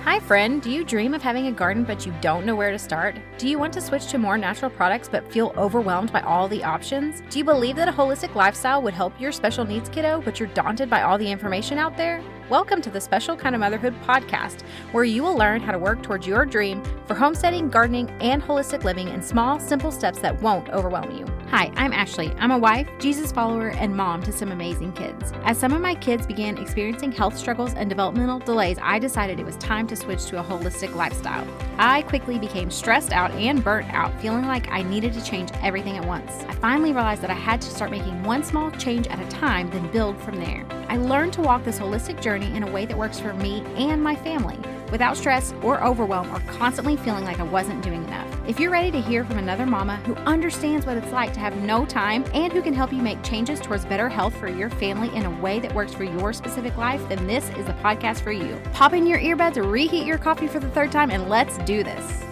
Hi friend, do you dream of having a garden but you don't know where to start? Do you want to switch to more natural products but feel overwhelmed by all the options? Do you believe that a holistic lifestyle would help your special needs kiddo but you're daunted by all the information out there? Welcome to the Special Kind of Motherhood podcast, where you will learn how to work towards your dream for homesteading, gardening, and holistic living in small, simple steps that won't overwhelm you. Hi, I'm Ashley. I'm a wife, Jesus follower, and mom to some amazing kids. As some of my kids began experiencing health struggles and developmental delays, I decided it was time to switch to a holistic lifestyle. I quickly became stressed out and burnt out, feeling like I needed to change everything at once. I finally realized that I had to start making one small change at a time, then build from there. I learned to walk this holistic journey in a way that works for me and my family, without stress or overwhelm or constantly feeling like I wasn't doing enough. If you're ready to hear from another mama who understands what it's like to have no time and who can help you make changes towards better health for your family in a way that works for your specific life, then this is the podcast for you. Pop in your earbuds, reheat your coffee for the third time, and let's do this.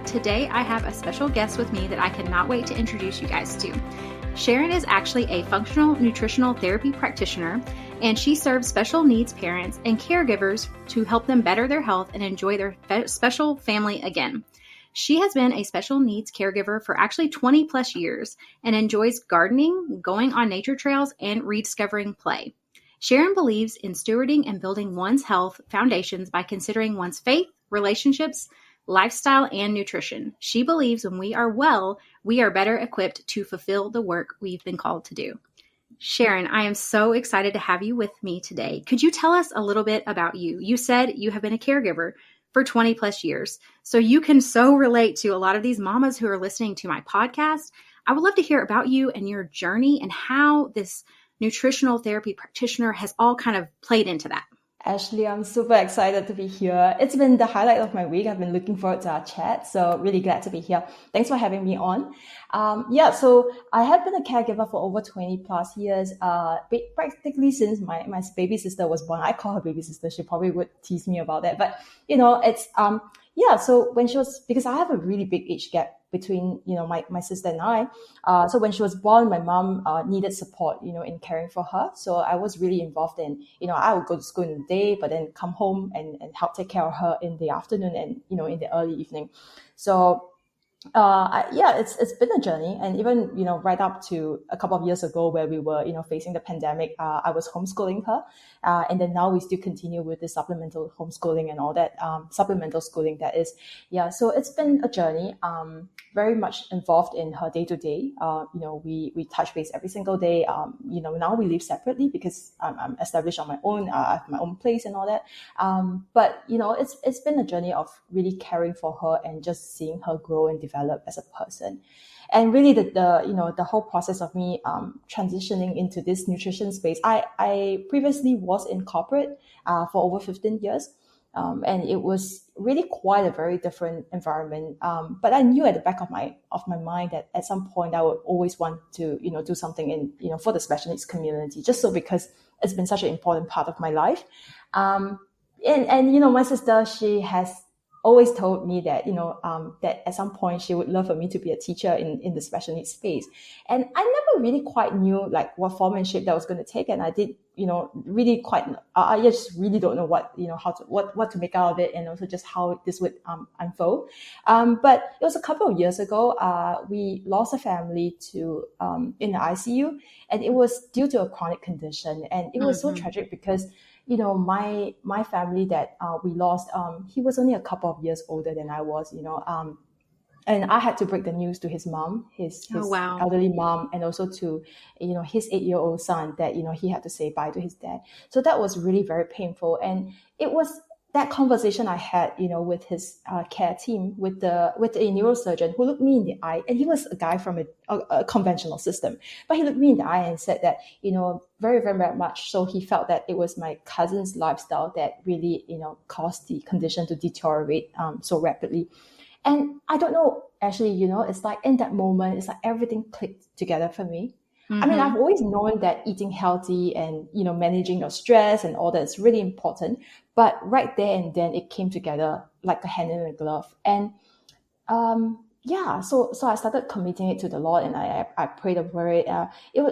Today, I have a special guest with me that I cannot wait to introduce you guys to. Sharon is actually a functional nutritional therapy practitioner, and she serves special needs parents and caregivers to help them better their health and enjoy their special family again. She has been a special needs caregiver for actually 20 plus years and enjoys gardening, going on nature trails, and rediscovering play. Sharon believes in stewarding and building one's health foundations by considering one's faith, relationships, lifestyle, and nutrition. She believes when we are well, we are better equipped to fulfill the work we've been called to do. Sharon, I am so excited to have you with me today. Could you tell us a little bit about you? You said you have been a caregiver for 20 plus years, so you can so relate to a lot of these mamas who are listening to my podcast. I would love to hear about you and your journey and how this nutritional therapy practitioner has all kind of played into that. Ashley, I'm super excited to be here. It's been the highlight of my week. I've been looking forward to our chat, so really glad to be here. Thanks for having me on. So I have been a caregiver for over 20 plus years, practically since my baby sister was born. I call her baby sister. She probably would tease me about that. But, so when she was, because I have a really big age gap between, my sister and I. So when she was born, my mom needed support, in caring for her. So I was really involved in, I would go to school in the day, but then come home and help take care of her in the afternoon and, in the early evening. So it's been a journey. And even, right up to a couple of years ago where we were, facing the pandemic, I was homeschooling her. And then now we still continue with the supplemental homeschooling and all that, supplemental schooling that is. Yeah. So it's been a journey, very much involved in her day to day. We touch base every single day. Now we live separately because I'm established on my own. I have my own place and all that. But it's been a journey of really caring for her and just seeing her grow and develop as a person. And really the whole process of me transitioning into this nutrition space, I previously was in corporate for over 15 years. And it was really quite a very different environment. But I knew at the back of my mind that at some point I would always want to, do something in, for the special needs community, just so because it's been such an important part of my life. And my sister, she has always told me that, that at some point she would love for me to be a teacher in the special needs space. And I never really quite knew like what form and shape that was going to take. And I did, really quite, I just really don't know what to make out of it and also just how this would unfold. But it was a couple of years ago, we lost a family to, in the ICU, and it was due to a chronic condition. And it was so tragic because my family that we lost, he was only a couple of years older than I was, and I had to break the news to his mom, his elderly mom, and also to, his 8-year-old son that, he had to say bye to his dad. So that was really very painful. And it was that conversation I had, with his care team, with a neurosurgeon who looked me in the eye, and he was a guy from a conventional system, but he looked me in the eye and said that, very, very, very much so he felt that it was my cousin's lifestyle that really, caused the condition to deteriorate so rapidly. And I don't know, actually, it's like in that moment, it's like everything clicked together for me. I mean, I've always known that eating healthy and, managing your stress and all that is really important. But right there and then it came together like a hand in a glove. And so I started committing it to the Lord, and I prayed over it. It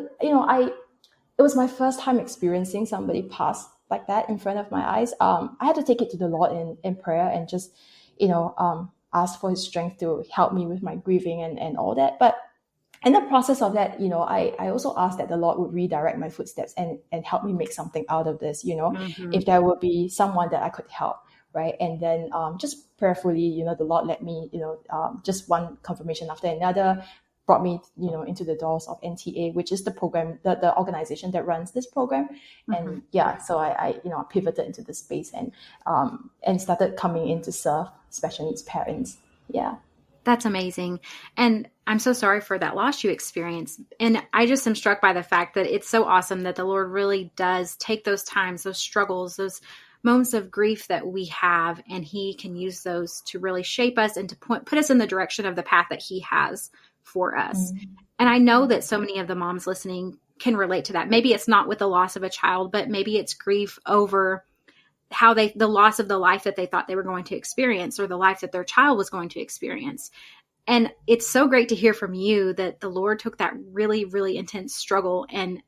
was my first time experiencing somebody pass like that in front of my eyes, I had to take it to the Lord in prayer and just, ask for his strength to help me with my grieving and all that. But in the process of that, I also asked that the Lord would redirect my footsteps and help me make something out of this, if there would be someone that I could help. Right. And then just prayerfully, the Lord let me, just one confirmation after another brought me, into the doors of NTA, which is the program, the organization that runs this program. And so I pivoted into this space and started coming in to serve special needs parents. Yeah. That's amazing. And I'm so sorry for that loss you experienced. And I just am struck by the fact that it's so awesome that the Lord really does take those times, those struggles, those moments of grief that we have, and he can use those to really shape us and to put us in the direction of the path that he has for us. And I know that so many of the moms listening can relate to that. Maybe it's not with the loss of a child, but maybe it's grief over the loss of the life that they thought they were going to experience, or the life that their child was going to experience. And it's so great to hear from you that the Lord took that really, really intense struggle and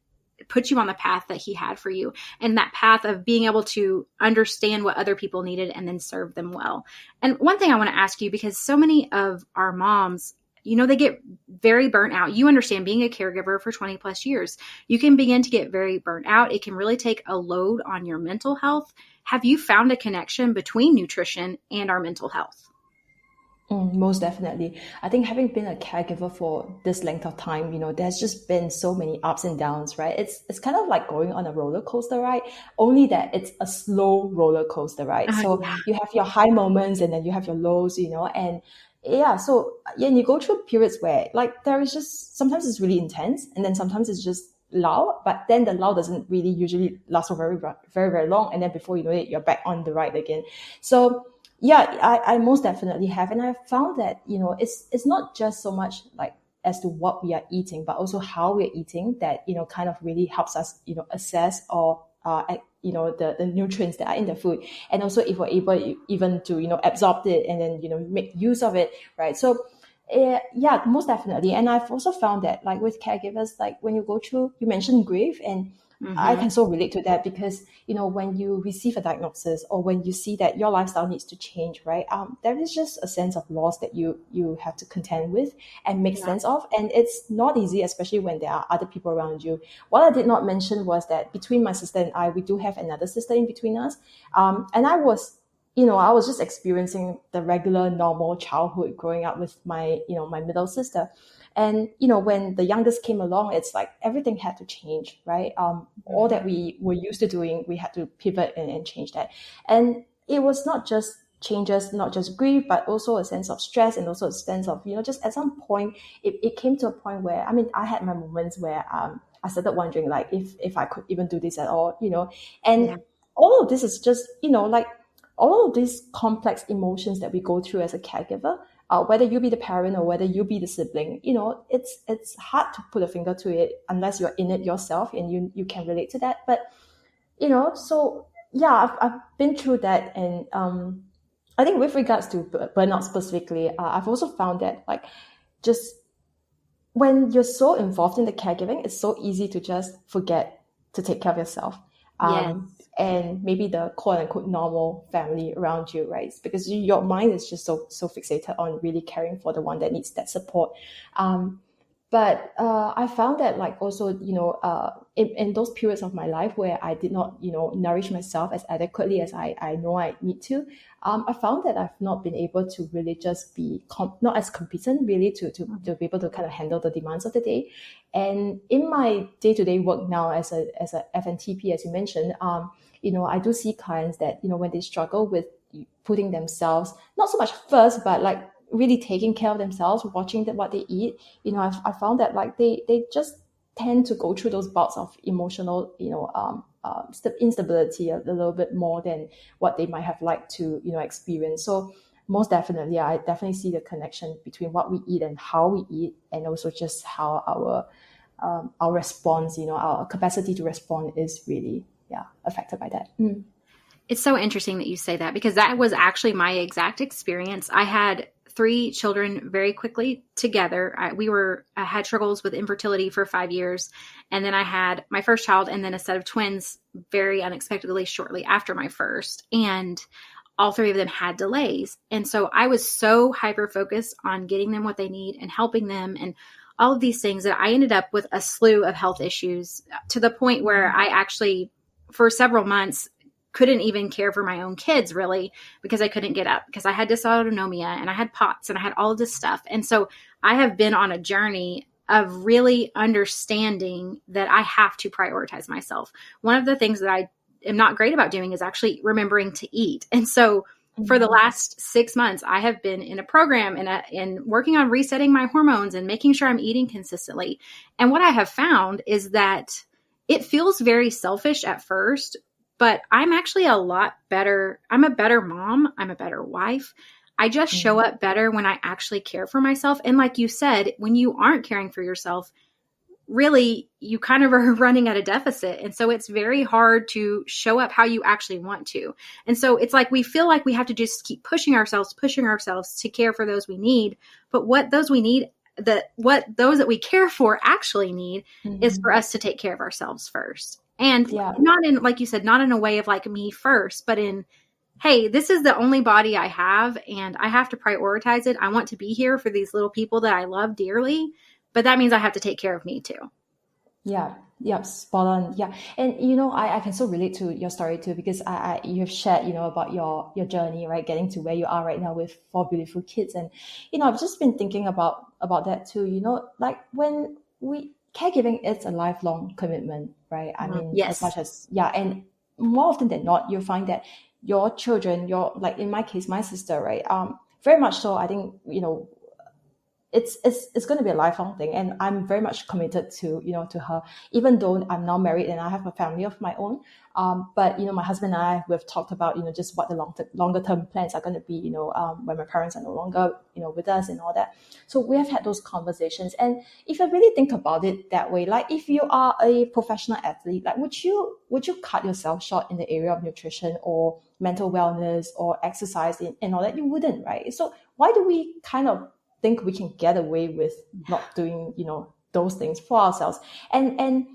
put you on the path that he had for you, and that path of being able to understand what other people needed and then serve them well. And one thing I want to ask you, because so many of our moms, they get very burnt out. You understand, being a caregiver for 20 plus years, you can begin to get very burnt out. It can really take a load on your mental health. Have you found a connection between nutrition and our mental health? Most definitely. I think having been a caregiver for this length of time, there's just been so many ups and downs, right? It's kind of like going on a roller coaster ride, only that it's a slow roller coaster ride. So you have your high moments and then you have your lows, and you go through periods where like there is just, sometimes it's really intense and then sometimes it's just lull, but then the lull doesn't really usually last for very, very, very long. And then before you know it, you're back on the ride again. So I most definitely have. And I found that, it's not just so much like as to what we are eating, but also how we're eating that, kind of really helps us, assess or, the nutrients that are in the food. And also if we're able even to, absorb it and then, make use of it. Right. So, most definitely. And I've also found that like with caregivers, like when you go through, you mentioned grief, and I can so relate to that because, when you receive a diagnosis or when you see that your lifestyle needs to change, right? There is just a sense of loss that you have to contend with and make sense of. And it's not easy, especially when there are other people around you. What I did not mention was that between my sister and I, we do have another sister in between us. And I was just experiencing the regular, normal childhood growing up with my middle sister. And, when the youngest came along, it's like everything had to change, right? All that we were used to doing, we had to pivot and change that. And it was not just changes, not just grief, but also a sense of stress and also a sense of, just at some point, it came to a point where, I had my moments where I started wondering, like, if I could even do this at all, and all of this is just, like all of these complex emotions that we go through as a caregiver, whether you be the parent or whether you be the sibling, it's hard to put a finger to it unless you're in it yourself and you can relate to that. But, I've been through that. And I think with regards to burnout specifically, I've also found that like just when you're so involved in the caregiving, it's so easy to just forget to take care of yourself. And maybe the quote unquote normal family around you, right? It's because your mind is just so fixated on really caring for the one that needs that support. But I found that like also, in those periods of my life where I did not, nourish myself as adequately as I know I need to, I found that I've not been able to really just be not as competent really to be able to kind of handle the demands of the day. And in my day-to-day work now as a FNTP, as you mentioned, I do see clients that, when they struggle with putting themselves, not so much first, but like really taking care of themselves, watching what they eat, I found that like they just tend to go through those bouts of emotional, instability a little bit more than what they might have liked to, experience. So most definitely, I definitely see the connection between what we eat and how we eat, and also just how our response, our capacity to respond is really, affected by that. It's so interesting that you say that, because that was actually my exact experience. I had 3 children very quickly together. I had struggles with infertility for 5 years. And then I had my first child and then a set of twins very unexpectedly shortly after my first. And all 3 of them had delays. And so I was so hyper-focused on getting them what they need and helping them and all of these things that I ended up with a slew of health issues to the point where I actually, for several months, couldn't even care for my own kids really because I couldn't get up because I had dysautonomia and I had POTS and I had all of this stuff. And so I have been on a journey of really understanding that I have to prioritize myself. One of the things that I am not great about doing is actually remembering to eat. And so for the last 6 months, I have been in a program and working on resetting my hormones and making sure I'm eating consistently. And what I have found is that it feels very selfish at first, but I'm actually a lot better. I'm a better mom. I'm a better wife. I just show up better when I actually care for myself. And like you said, when you aren't caring for yourself, really, you kind of are running at a deficit. And so it's very hard to show up how you actually want to. And so it's like we feel like we have to just keep pushing ourselves to care for those we need. But what those we need, what those that we care for actually need is for us to take care of ourselves first. And not in, like you said, not in a way of like me first, but in, hey, this is the only body I have and I have to prioritize it. I want to be here for these little people that I love dearly. But that means I have to take care of me too. Yeah, spot on. Yeah. And, I can so relate to your story too, because you've shared, about your journey, right? Getting to where you are right now with 4 beautiful kids. And, I've just been thinking about that too, like when caregiving is a lifelong commitment, right? I mean, yes. As much as, and more often than not, you'll find that your children, like in my case, my sister, right? Very much so, I think, it's going to be a lifelong thing, and I'm very much committed to to her, even though I'm now married and I have a family of my own. But my husband and I, we've talked about just what the longer term plans are going to be. When my parents are no longer with us and all that. So we have had those conversations, and if I really think about it that way, like if you are a professional athlete, like would you cut yourself short in the area of nutrition or mental wellness or exercise and all that? You wouldn't, right? So why do we kind of think we can get away with not doing, those things for ourselves? And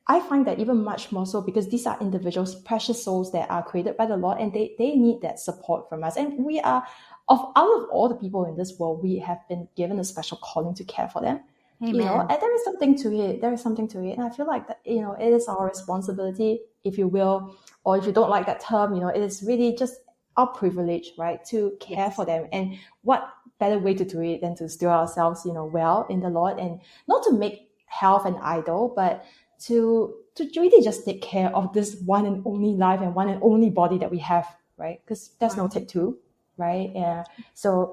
I find that even much more so because these are individuals, precious souls that are created by the Lord, and they need that support from us. And we are, out of all the people in this world, we have been given a special calling to care for them. Amen. And there is something to it. And I feel like that, it is our responsibility, if you will, or if you don't like that term, it is really just our privilege, right, to care for them. And what better way to do it than to steer ourselves, well in the Lord, and not to make health an idol, but to really just take care of this one and only life and one and only body that we have, right? Because there's no take two, right? Yeah. So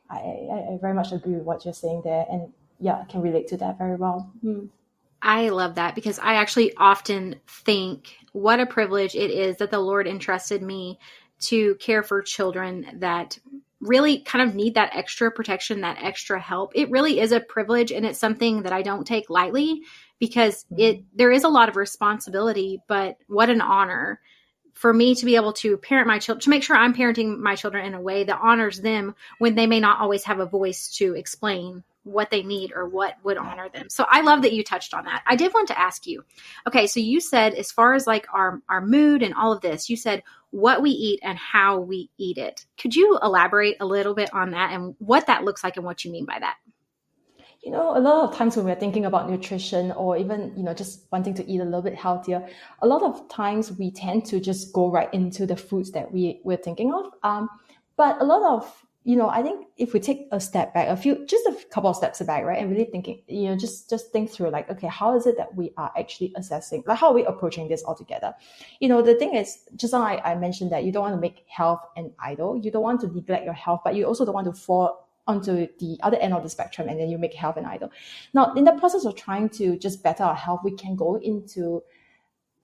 I very much agree with what you're saying there, and I can relate to that very well. I love that because I actually often think what a privilege it is that the Lord entrusted me to care for children that really kind of need that extra protection, that extra help. It really is a privilege, and it's something that I don't take lightly because there is a lot of responsibility, but what an honor for me to be able to parent my children, to make sure I'm parenting my children in a way that honors them when they may not always have a voice to explain what they need or what would honor them. So I love that you touched on that. I did want to ask you, okay, so you said as far as like our mood and all of this, you said what we eat and how we eat it. Could you elaborate a little bit on that and what that looks like and what you mean by that? A lot of times when we're thinking about nutrition or even, just wanting to eat a little bit healthier, a lot of times we tend to just go right into the foods that we're thinking of. But a lot of, I think if we take a step back, just a couple of steps back, right, and really thinking, just think through like, okay, how is it that we are actually assessing, like how are we approaching this altogether? The thing is, just now I mentioned that you don't want to make health an idol. You don't want to neglect your health, but you also don't want to fall onto the other end of the spectrum and then you make health an idol. Now, in the process of trying to just better our health, we can go into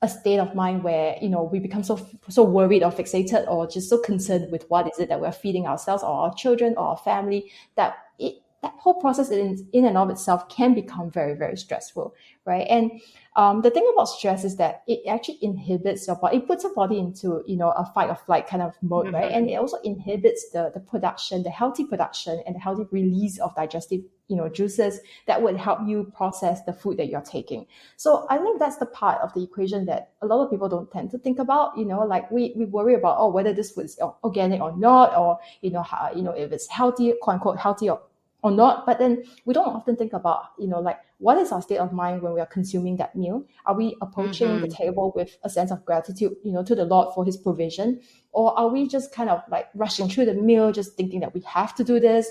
a state of mind where, we become so worried or fixated or just so concerned with what is it that we're feeding ourselves or our children or our family that that whole process in and of itself can become very, very stressful, right? And the thing about stress is that it actually inhibits your body. It puts your body into, a fight or flight kind of mode, right? And it also inhibits the production, the healthy production and the healthy release of digestive, juices that would help you process the food that you're taking. So I think that's the part of the equation that a lot of people don't tend to think about. Like we worry about, whether this food is organic or not, or how, if it's healthy, quote unquote healthy or not. But then we don't often think about, like what is our state of mind when we are consuming that meal? Are we approaching the table with a sense of gratitude, to the Lord for his provision? Or are we just kind of like rushing through the meal, just thinking that we have to do this,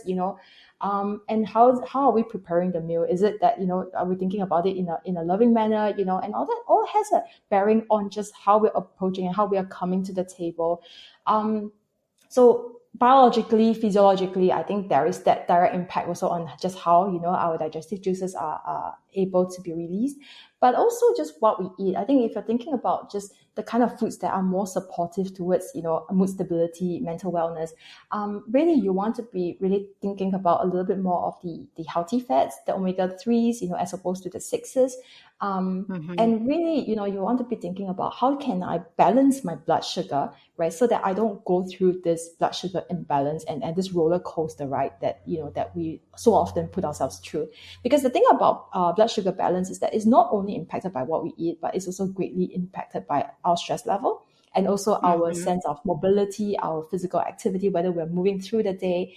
and how are we preparing the meal? Is it that, are we thinking about it in a loving manner, and all that all has a bearing on just how we're approaching and how we are coming to the table. So biologically, physiologically, I think there is that direct impact also on just how, our digestive juices are able to be released, but also just what we eat. I think if you're thinking about just the kind of foods that are more supportive towards, mood stability, mental wellness, really you want to be really thinking about a little bit more of the healthy fats, the omega-3s, as opposed to the 6s. And really, you want to be thinking about how can I balance my blood sugar, right? So that I don't go through this blood sugar imbalance and this roller coaster ride that, that we so often put ourselves through. Because the thing about blood sugar balance is that it's not only impacted by what we eat, but it's also greatly impacted by our stress level and also our sense of mobility, our physical activity, whether we're moving through the day,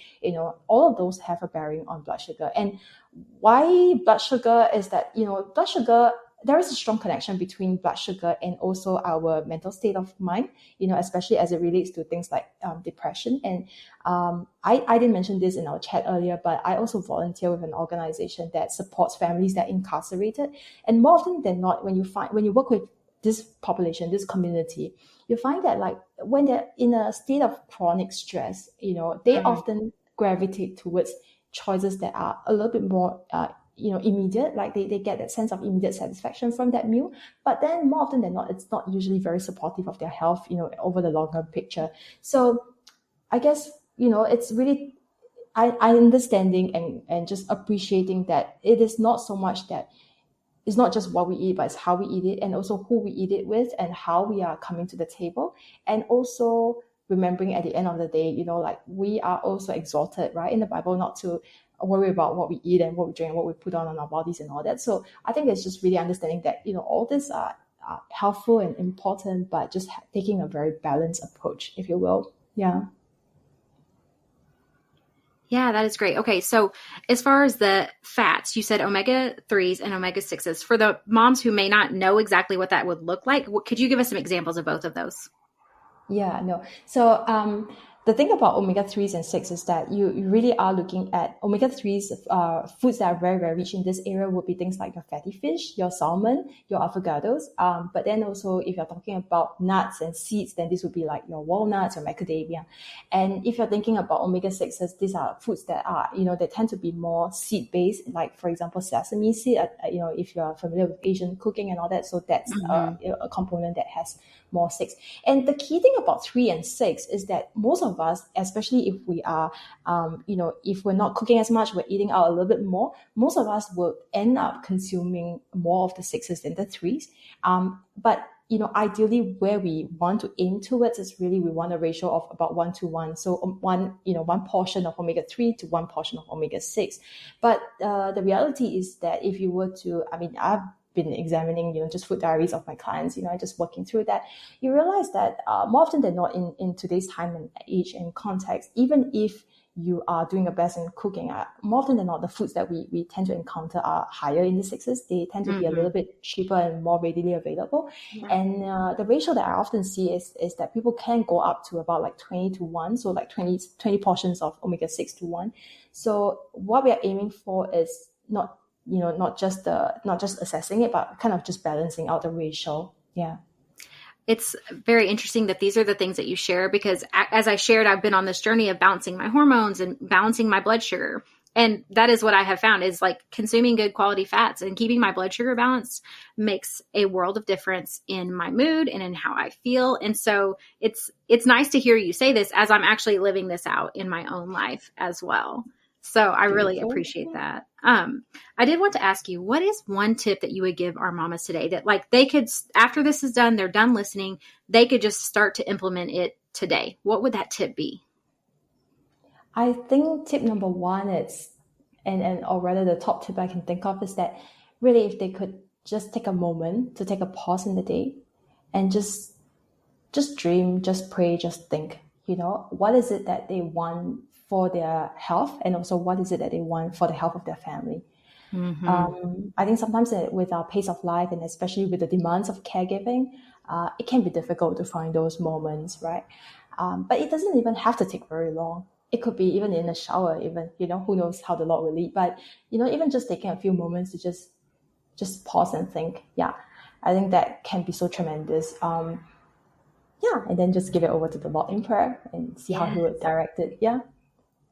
all of those have a bearing on blood sugar. And why blood sugar is that, blood sugar, there is a strong connection between blood sugar and also our mental state of mind, especially as it relates to things like depression. And I didn't mention this in our chat earlier, but I also volunteer with an organization that supports families that are incarcerated. And more often than not, when you work with this population, this community, you find that like when they're in a state of chronic stress, they often gravitate towards choices that are a little bit more immediate, like they get that sense of immediate satisfaction from that meal. But then more often than not, it's not usually very supportive of their health, over the longer picture. So I guess, it's really I understanding and just appreciating that it is not so much that it's not just what we eat, but it's how we eat it and also who we eat it with and how we are coming to the table. And also remembering at the end of the day, like we are also exhorted, right, in the Bible not to worry about what we eat and what we drink and what we put on our bodies and all that. So I think it's just really understanding that, all this are helpful and important, but just taking a very balanced approach, if you will. Yeah. Yeah, that is great. Okay, so as far as the fats, you said omega-3s and omega-6s. For the moms who may not know exactly what that would look like, could you give us some examples of both of those? Yeah, no. So the thing about omega-3s and 6 is that you really are looking at omega-3s, foods that are very, very rich in this area would be things like your fatty fish, your salmon, your avocados. But then also if you're talking about nuts and seeds, then this would be like your walnuts, your macadamia. And if you're thinking about omega-6s, these are foods that are, they tend to be more seed-based, like for example, sesame seed, if you're familiar with Asian cooking and all that. So that's a component that has more 6. And the key thing about 3 and 6 is that most of us, especially if we are, if we're not cooking as much, we're eating out a little bit more, most of us will end up consuming more of the 6s than the 3s. But ideally where we want to aim towards is really we want a ratio of about 1-to-1. So one portion of omega-3 to one portion of omega-6. But the reality is that if you were to, I've been examining, just food diaries of my clients, just working through that, you realize that more often than not in today's time and age and context, even if you are doing your best in cooking, more often than not, the foods that we tend to encounter are higher in the 6s. They tend to be a little bit cheaper and more readily available. And the ratio that I often see is that people can go up to about like 20-to-1, so like 20 portions of omega-6 to 1. So what we are aiming for is not just assessing it, but kind of just balancing out the ratio. Yeah. It's very interesting that these are the things that you share, because as I shared, I've been on this journey of balancing my hormones and balancing my blood sugar. And that is what I have found is like consuming good quality fats and keeping my blood sugar balanced makes a world of difference in my mood and in how I feel. And so it's nice to hear you say this as I'm actually living this out in my own life as well. So I really Beautiful. appreciate that. I did want to ask you, what is one tip that you would give our mamas today that like they could, after this is done, they're done listening, they could just start to implement it today? What would that tip be? I think tip number one is, and or rather the top tip I can think of is that really if they could just take a moment to take a pause in the day and just dream, just pray, just think, what is it that they want for their health, and also what is it that they want for the health of their family. Mm-hmm. I think sometimes with our pace of life, and especially with the demands of caregiving, it can be difficult to find those moments, right? But it doesn't even have to take very long. It could be even in the shower, even, who knows how the Lord will lead. But, even just taking a few moments to just pause and think. Yeah, I think that can be so tremendous. Yeah, and then just give it over to the Lord in prayer and see how He Yeah. would direct it. Yeah.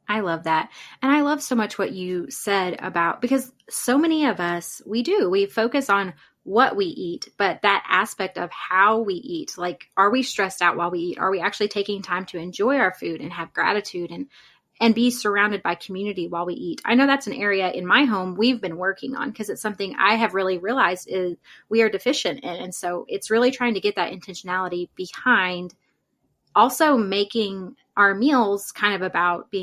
I love that. And I love so much what you said about, because so many of us, we focus on what we eat, but that aspect of how we eat, like, are we stressed out while we eat? Are we actually taking time to enjoy our food and have gratitude and be surrounded by community while we eat? I know that's an area in my home we've been working on because it's something I have really realized is we are deficient in. And so it's really trying to get that intentionality behind also making our meals kind of about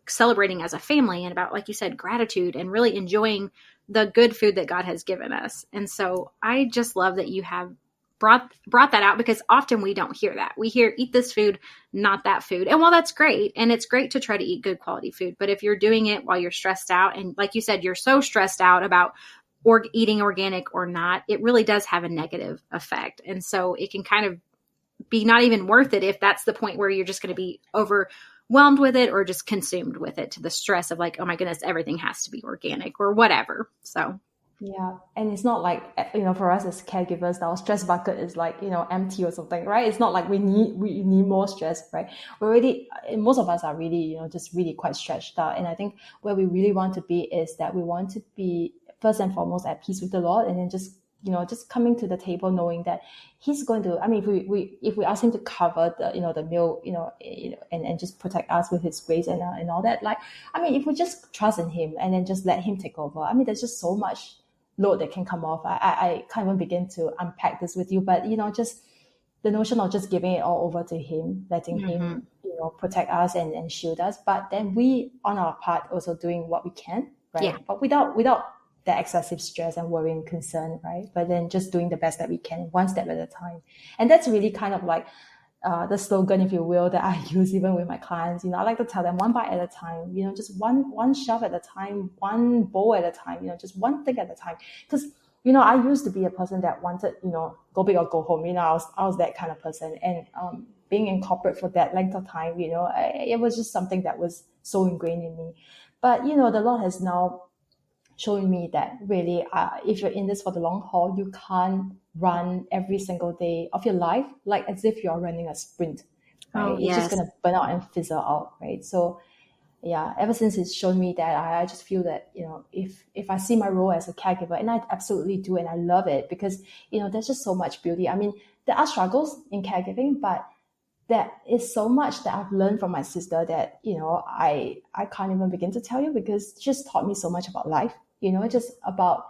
celebrating as a family and about, like you said, gratitude and really enjoying the good food that God has given us. And so I just love that you have brought that out, because often we don't hear that. We hear eat this food, not that food. And while that's great, and it's great to try to eat good quality food, but if you're doing it while you're stressed out, and like you said, you're so stressed out about eating organic or not, it really does have a negative effect. And so it can kind of be not even worth it if that's the point where you're just going to be overwhelmed with it or just consumed with it to the stress of like, oh my goodness, everything has to be organic or whatever. So Yeah, and it's not like, for us as caregivers, our stress bucket is like, empty or something, right? It's not like we need more stress, right? We're already, most of us are really, just really quite stretched out. And I think where we really want to be is that we want to be first and foremost at peace with the Lord, and then just coming to the table knowing that He's going to. I mean, if we ask Him to cover the meal, and just protect us with His grace and all that, like, I mean, if we just trust in Him and then just let Him take over, I mean, there's just so much load that can come off. I can't even begin to unpack this with you, but just the notion of just giving it all over to Him, letting mm-hmm. Him, protect us and shield us, but then we on our part also doing what we can, Yeah. right? But without that excessive stress and worry and concern, right? But then just doing the best that we can, one step at a time. And that's really kind of like the slogan, if you will, that I use even with my clients. I like to tell them one bite at a time, just one shelf at a time, one bowl at a time, just one thing at a time. Because, I used to be a person that wanted, go big or go home. I was that kind of person. And being in corporate for that length of time, it was just something that was so ingrained in me. But, the Lord has now showing me that really, if you're in this for the long haul, you can't run every single day of your life like as if you're running a sprint, right? Oh, It's just yes. going to burn out and fizzle out, right? So yeah, ever since it's shown me that, I just feel that, if I see my role as a caregiver, and I absolutely do, and I love it because, there's just so much beauty. I mean, there are struggles in caregiving, but there is so much that I've learned from my sister that, I can't even begin to tell you, because she just taught me so much about life, just about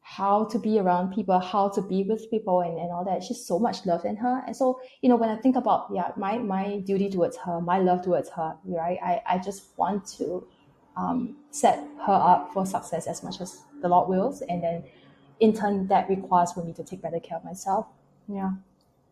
how to be around people, how to be with people, and all that. She's so much love in her. And so, when I think about, my duty towards her, my love towards her, right, I just want to set her up for success as much as the Lord wills. And then in turn, that requires for me to take better care of myself. Yeah.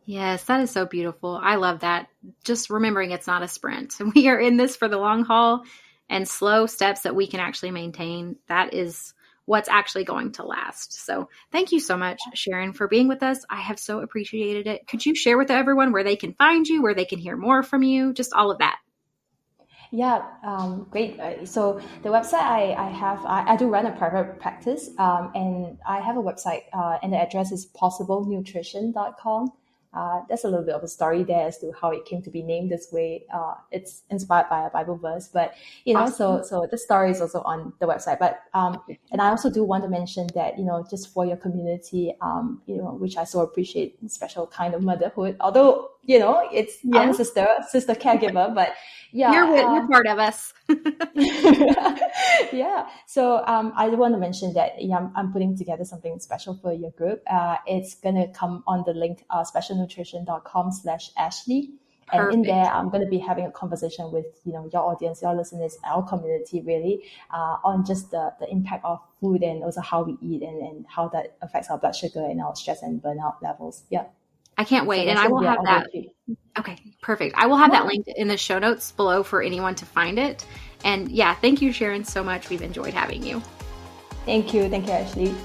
Yes, that is so beautiful. I love that. Just remembering it's not a sprint. We are in this for the long haul, and slow steps that we can actually maintain. That is what's actually going to last. So thank you so much, Sharon, for being with us. I have so appreciated it. Could you share with everyone where they can find you, where they can hear more from you, just all of that? Yeah, great. So the website I do run a private practice, and I have a website, and the address is possiblenutrition.com. There's a little bit of a story there as to how it came to be named this way. It's inspired by a Bible verse, but Awesome. so the story is also on the website. But and I also do want to mention that, just for your community, which I so appreciate, special kind of motherhood. Although I'm a Yes. sister caregiver, but yeah, You're part of us. yeah. So I want to mention that I'm putting together something special for your group. It's gonna come on the link specialnutrition.com/Ashley. And in there, Perfect. I'm going to be having a conversation with your audience, your listeners, our community, really, on just the impact of food and also how we eat and how that affects our blood sugar and our stress and burnout levels. Yeah. I can't So wait. And that's I going to will be an have audio that. treat. Okay, perfect. I will have that Yeah. linked in the show notes below for anyone to find it. And yeah, thank you, Sharon, so much. We've enjoyed having you. Thank you. Thank you, Ashley.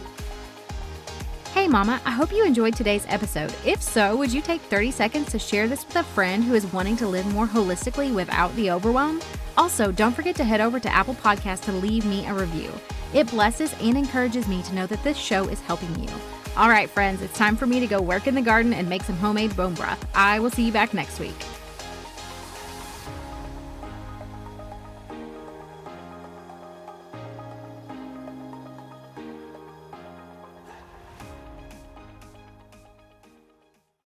Hey, Mama, I hope you enjoyed today's episode. If so, would you take 30 seconds to share this with a friend who is wanting to live more holistically without the overwhelm? Also, don't forget to head over to Apple Podcasts to leave me a review. It blesses and encourages me to know that this show is helping you. All right, friends, it's time for me to go work in the garden and make some homemade bone broth. I will see you back next week.